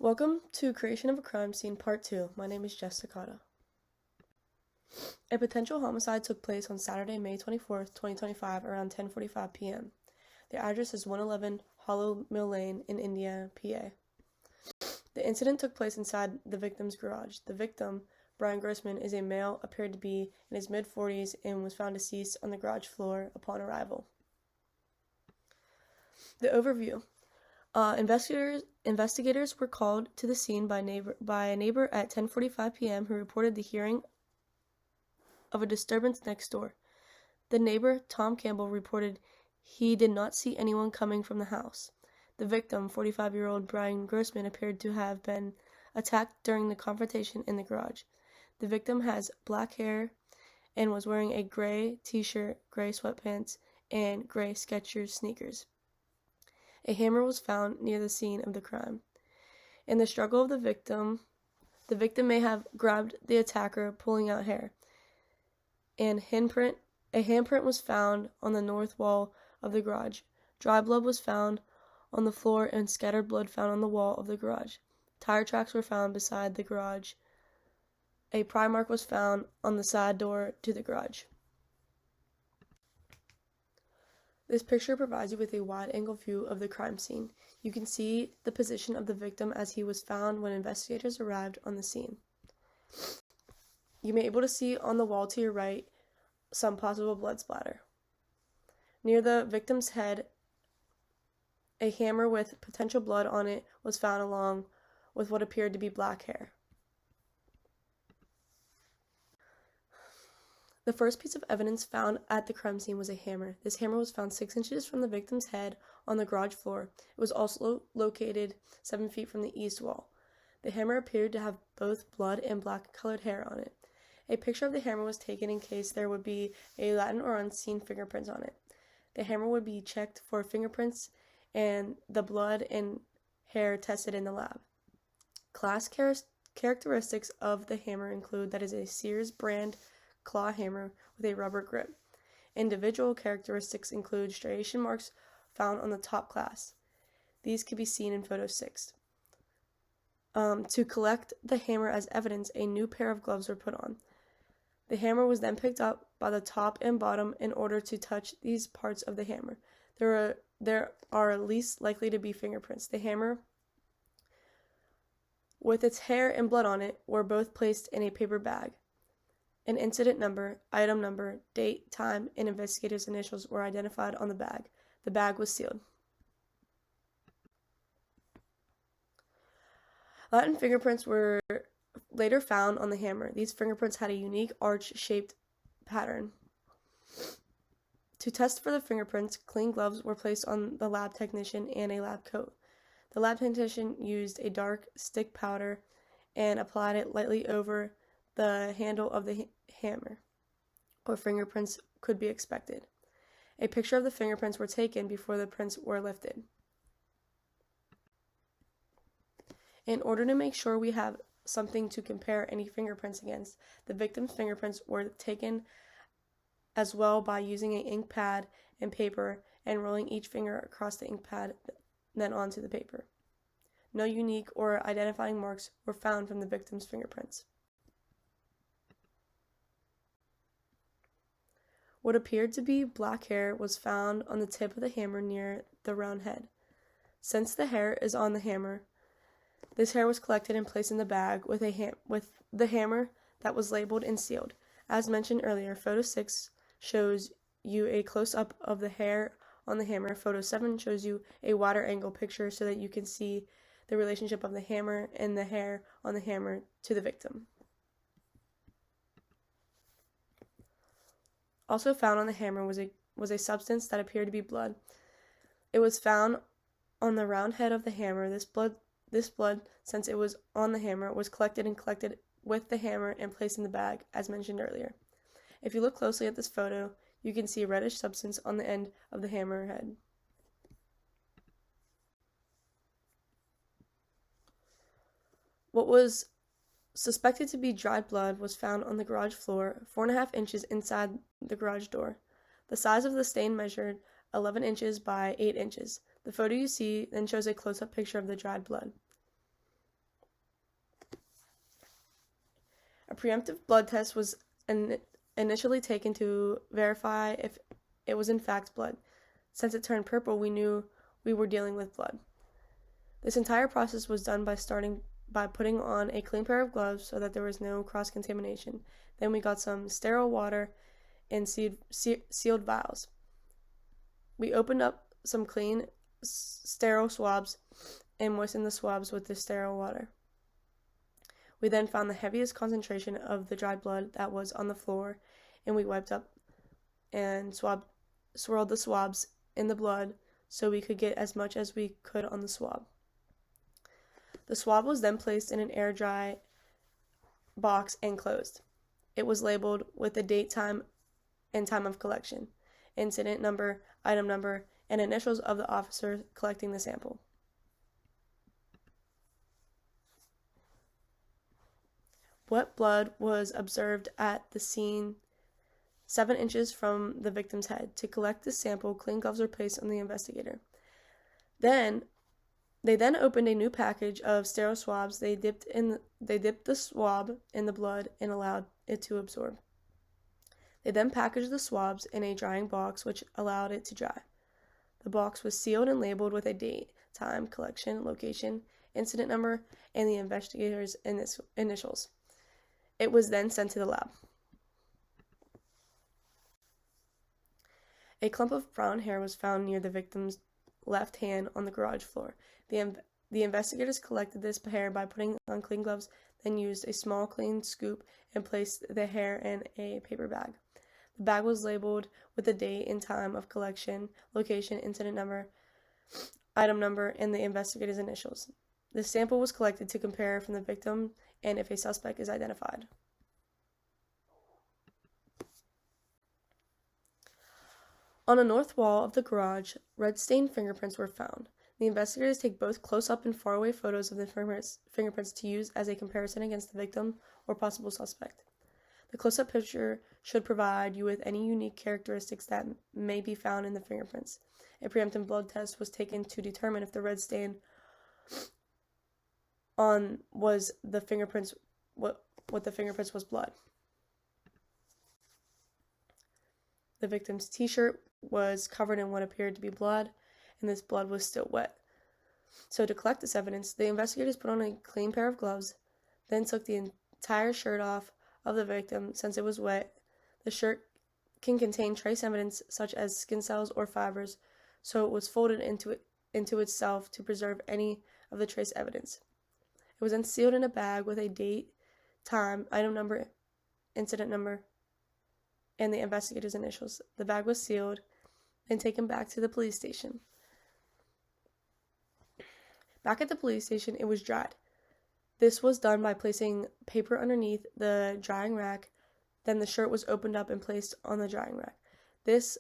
Welcome to Creation of a Crime Scene Part 2. My name is Cekada. A potential homicide took place on Saturday, May 24th, 2025, around 10:45 p.m. The address is 111 Hollow Mill Lane in Indiana, PA. The incident took place inside the victim's garage. The victim, Brian Grossman, is a male, appeared to be in his mid-40s, and was found deceased on the garage floor upon arrival. The overview. Investigators were called to the scene by a neighbor at 10:45 p.m. who reported the hearing of a disturbance next door. The neighbor, Tom Campbell, reported he did not see anyone coming from the house. The victim, 45-year-old Brian Grossman, appeared to have been attacked during the confrontation in the garage. The victim has black hair and was wearing a gray t-shirt, gray sweatpants, and gray Skechers sneakers. A hammer was found near the scene of the crime. In the struggle of the victim may have grabbed the attacker, pulling out hair. A handprint was found on the north wall of the garage. Dry blood was found on the floor and scattered blood found on the wall of the garage. Tire tracks were found beside the garage. A pry mark was found on the side door to the garage. This picture provides you with a wide-angle view of the crime scene. You can see the position of the victim as he was found when investigators arrived on the scene. You may be able to see on the wall to your right some possible blood splatter. Near the victim's head, a hammer with potential blood on it was found along with what appeared to be black hair. The first piece of evidence found at the crime scene was a hammer. This hammer was found 6 inches from the victim's head on the garage floor. It was also located 7 feet from the east wall. The hammer appeared to have both blood and black-colored hair on it. A picture of the hammer was taken in case there would be a latent or unseen fingerprints on it. The hammer would be checked for fingerprints and the blood and hair tested in the lab. Class characteristics of the hammer include that it is a Sears brand claw hammer with a rubber grip. Individual characteristics include striation marks found on the top glass. These can be seen in photo 6. To collect the hammer as evidence, a new pair of gloves were put on. The hammer was then picked up by the top and bottom in order to touch these parts of the hammer. There are least likely to be fingerprints. The hammer, with its hair and blood on it, were both placed in a paper bag. An incident number, item number, date, time, and investigators' initials were identified on the bag. The bag was sealed. Latent fingerprints were later found on the hammer. These fingerprints had a unique arch-shaped pattern. To test for the fingerprints, clean gloves were placed on the lab technician and a lab coat. The lab technician used a dark stick powder and applied it lightly over the handle of the hammer, where fingerprints could be expected. A picture of the fingerprints were taken before the prints were lifted. In order to make sure we have something to compare any fingerprints against, the victim's fingerprints were taken as well by using an ink pad and paper and rolling each finger across the ink pad, then onto the paper. No unique or identifying marks were found from the victim's fingerprints. What appeared to be black hair was found on the tip of the hammer near the round head. Since the hair is on the hammer, this hair was collected and placed in the bag with the hammer that was labeled and sealed. As mentioned earlier, photo 6 shows you a close-up of the hair on the hammer. Photo 7 shows you a wider angle picture so that you can see the relationship of the hammer and the hair on the hammer to the victim. Also found on the hammer was a substance that appeared to be blood. It was found on the round head of the hammer. This blood, since it was on the hammer, was collected with the hammer and placed in the bag, as mentioned earlier. If you look closely at this photo, you can see a reddish substance on the end of the hammer head. What was suspected to be dried blood was found on the garage floor, 4.5 inches inside the garage door. The size of the stain measured 11 inches by 8 inches. The photo you see then shows a close-up picture of the dried blood. A preemptive blood test was initially taken to verify if it was in fact blood. Since it turned purple, we knew we were dealing with blood. This entire process was done by putting on a clean pair of gloves so that there was no cross-contamination. Then we got some sterile water in sealed vials. We opened up some clean, sterile swabs and moistened the swabs with the sterile water. We then found the heaviest concentration of the dried blood that was on the floor, and we wiped up and swirled the swabs in the blood so we could get as much as we could on the swab. The swab was then placed in an air-dry box and closed. It was labeled with the date, time, and time of collection, incident number, item number, and initials of the officer collecting the sample. Wet blood was observed at the scene 7 inches from the victim's head. To collect the sample, clean gloves were placed on the investigator. They then opened a new package of sterile swabs. They dipped the swab in the blood and allowed it to absorb. They then packaged the swabs in a drying box, which allowed it to dry. The box was sealed and labeled with a date, time, collection, location, incident number, and the investigator's initials. It was then sent to the lab. A clump of brown hair was found near the victim's left hand on the garage floor. The investigators collected this hair by putting on clean gloves, then used a small clean scoop and placed the hair in a paper bag. The bag was labeled with the date and time of collection, location, incident number, item number, and the investigator's initials. The sample was collected to compare from the victim and if a suspect is identified. On the north wall of the garage, red-stained fingerprints were found. The investigators take both close-up and far-away photos of the fingerprints to use as a comparison against the victim or possible suspect. The close-up picture should provide you with any unique characteristics that may be found in the fingerprints. A preemptive blood test was taken to determine if the red stain on was the fingerprints what the fingerprints was blood. The victim's t-shirt was covered in what appeared to be blood, and this blood was still wet. So to collect this evidence, the investigators put on a clean pair of gloves, then took the entire shirt off of the victim. Since it was wet, the shirt can contain trace evidence such as skin cells or fibers, so it was folded into itself to preserve any of the trace evidence. It was then sealed in a bag with a date, time, item number, incident number, and the investigator's initials. The bag was sealed and taken back to the police station. Back at the police station, it was dried. This was done by placing paper underneath the drying rack. Then the shirt was opened up and placed on the drying rack. This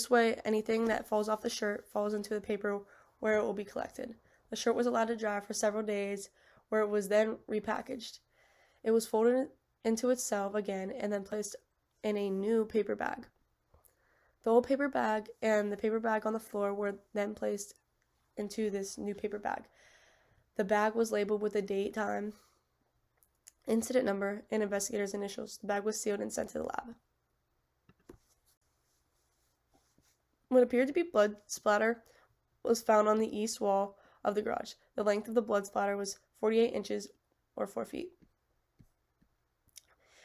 way, anything that falls off the shirt falls into the paper where it will be collected. The shirt was allowed to dry for several days, where it was then repackaged. It was folded into itself again and then placed in a new paper bag. The old paper bag and the paper bag on the floor were then placed into this new paper bag. The bag was labeled with the date, time, incident number, and investigator's initials. The bag was sealed and sent to the lab. What appeared to be blood splatter was found on the east wall of the garage. The length of the blood splatter was 48 inches or 4 feet.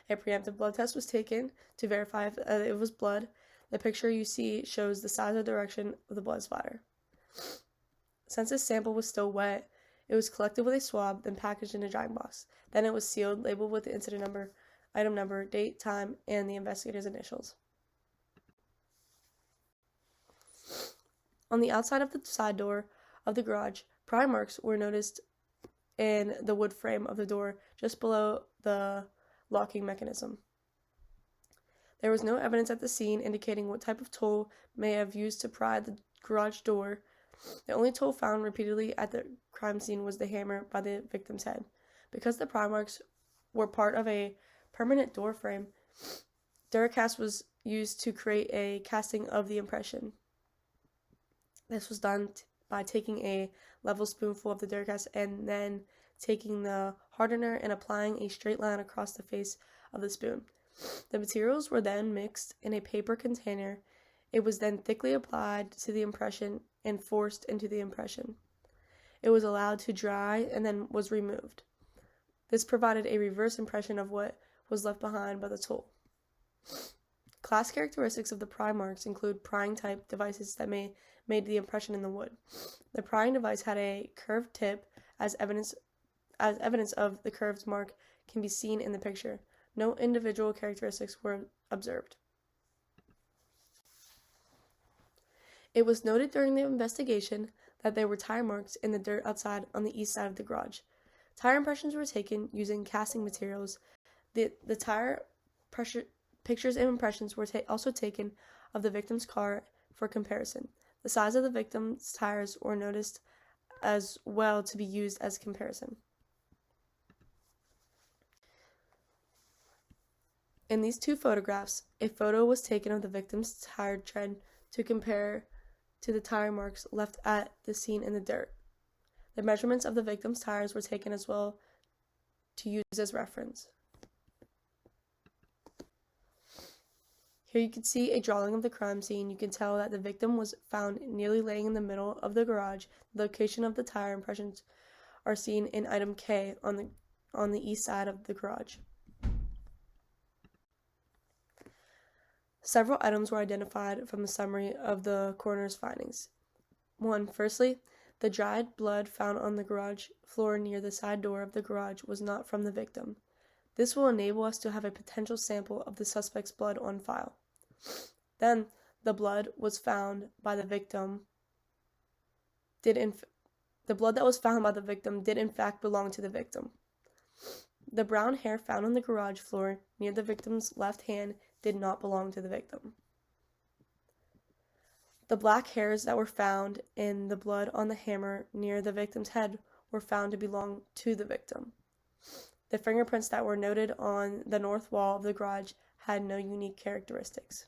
A preemptive blood test was taken to verify if it was blood. The picture you see shows the size and direction of the blood splatter. Since this sample was still wet, it was collected with a swab, then packaged in a drying box. Then it was sealed, labeled with the incident number, item number, date, time, and the investigator's initials. On the outside of the side door of the garage, pry marks were noticed in the wood frame of the door just below the locking mechanism. There was no evidence at the scene indicating what type of tool may have used to pry the garage door. The only tool found repeatedly at the crime scene was the hammer by the victim's head. Because the pry marks were part of a permanent door frame, Duracast was used to create a casting of the impression. This was done by taking a level spoonful of the Duracast and then taking the hardener and applying a straight line across the face of the spoon. The materials were then mixed in a paper container. It was then thickly applied to the impression and forced into the impression. It was allowed to dry and then was removed. This provided a reverse impression of what was left behind by the tool. Class characteristics of the pry marks include prying type devices that made the impression in the wood. The prying device had a curved tip, as evidence of the curved mark can be seen in the picture. No individual characteristics were observed. It was noted during the investigation that there were tire marks in the dirt outside on the east side of the garage. Tire impressions were taken using casting materials. The tire pictures and impressions were also taken of the victim's car for comparison. The size of the victim's tires were noticed as well to be used as comparison. In these two photographs, a photo was taken of the victim's tire tread to compare to the tire marks left at the scene in the dirt. The measurements of the victim's tires were taken as well to use as reference. Here you can see a drawing of the crime scene. You can tell that the victim was found nearly laying in the middle of the garage. The location of the tire impressions are seen in item K on the east side of the garage. Several items were identified from the summary of the coroner's findings. 1. Firstly, the dried blood found on the garage floor near the side door of the garage was not from the victim. This will enable us to have a potential sample of the suspect's blood on file. Then, the blood was found by the victim the blood that was found by the victim did in fact belong to the victim. The brown hair found on the garage floor near the victim's left hand did not belong to the victim. The black hairs that were found in the blood on the hammer near the victim's head were found to belong to the victim. The fingerprints that were noted on the north wall of the garage had no unique characteristics.